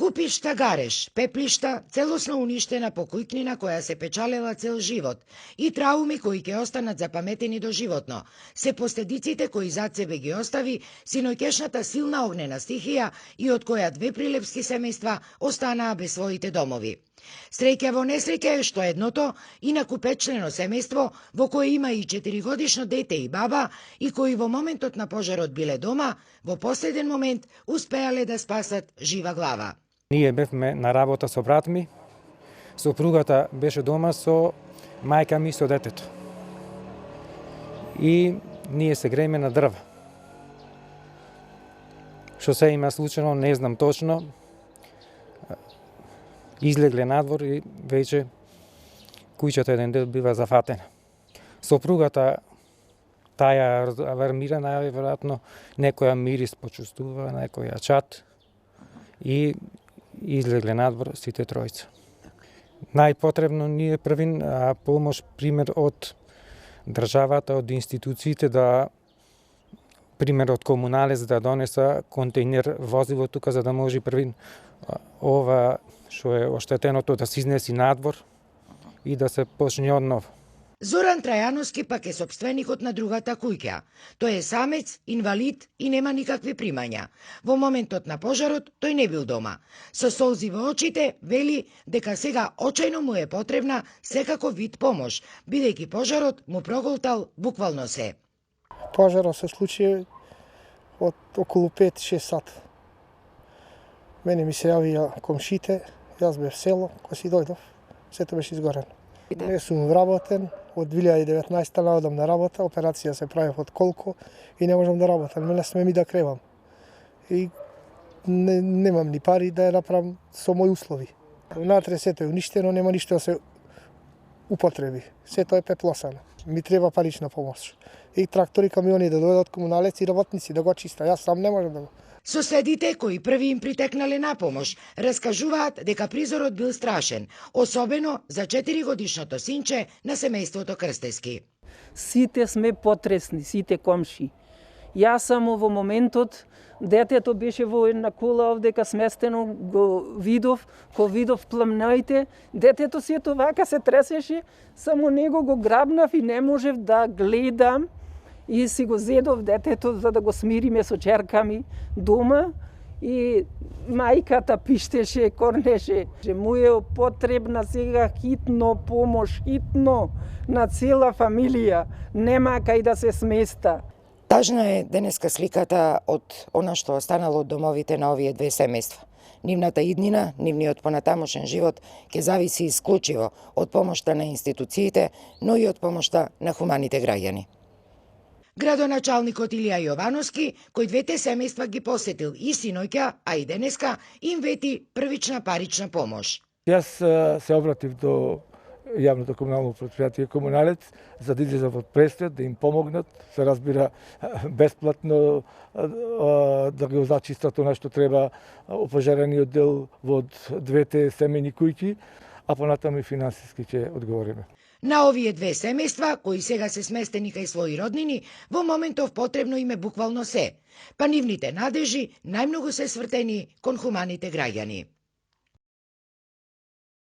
Купишта гареш, пеплишта, целосно уништена покујкнина која се печалела цел живот и трауми кои ќе останат запаметени доживотно, се последиците кои зад себе ги остави синоќешната силна огнена стихија и од која две прилепски семејства останаа без своите домови. Среќа во несреќа е што едното, инаку петчлено семејство, во кое има и 4-годишно дете и баба, и кои во моментот на пожарот биле дома, во последен момент успеале да спасат жива глава. Ние бевме на работа со брат ми, сопругата беше дома со мајка ми со детето. И ние се грееме на дрва. Што се има случено, не знам точно. Излегле надвор и веќе куќата еден дел бива зафатена. Сопругата таја алармирана е веројатно, некоја мирис почувствува, некоја чат и излегле надвор сите тројца. Најпотребно ни е првин помош, пример од државата, од институциите да пример од комуналец да донеса контейнер возило тука за да може првин ова што е оштетеното да се изнеси надвор и да се почне однов. Зоран Трајановски пак е сопственикот на другата куќа. Тој е самец, инвалид и нема никакви примања. Во моментот на пожарот тој не бил дома. Со солзи во очите вели дека сега очајно му е потребна секаков вид помош, бидејќи пожарот му проголтал буквално се. Пожарот се случи од околу 5-6 сат. Мене ми се јавија комшите, јас бев село, кога си дојдов, сето беше изгорено. Не сум вработен, од 2019 наодам на работа, операција се правев од колко и не можам да работам, мене сме ми да кревам. И немам ни пари да ја направам со мои услови. Внатре сето е уништено, нема ништо да се употреби. Сето е пеплосано. Ми треба парична помош. И трактори, камиони да дојдат комуналеци и работници да го чиста. Јас сам не можам да го. Соседите кои први им притекнале на помош раскажуваат дека призорот бил страшен, особено за 4-годишното синче на семејството Крстески. Сите сме потресни, сите комши. Јас само во моментот, детето беше во една кола овдека сместено, го видов, ко видов пламнаите, детето сето вака се тресеше, само него го грабнав и не можев да гледам. И си го зедов детето за да го смириме со черка ми дома и мајката пиштеше, корнеше. Му е потребна сега хитно помош, хитно на цела фамилија, нема кај да се сместа. Тажна е денеска сликата од она што останало од домовите на овие две семејства. Нивната иднина, нивниот понатамошен живот ќе зависи исклучиво од помошта на институциите, но и од помошта на хуманите граѓани. Градоначалникот Илија Јовановски, кој двете семејства ги посетил и синоќа, а и денеска, им вети првична парична помош. Јас се обратив до јавното комунално претпријатие Комуналец за да излезат од престрет, да им помогнат, се разбира бесплатно да го зачистат она што треба опожарениот дел во двете семејни куќи, а понатаму и финансиски ќе одговориме. На овие две семејства, кои сега се сместени кај своји роднини, во моментов потребно им е буквално се, па нивните надежи најмногу се свртени кон хуманите граѓани.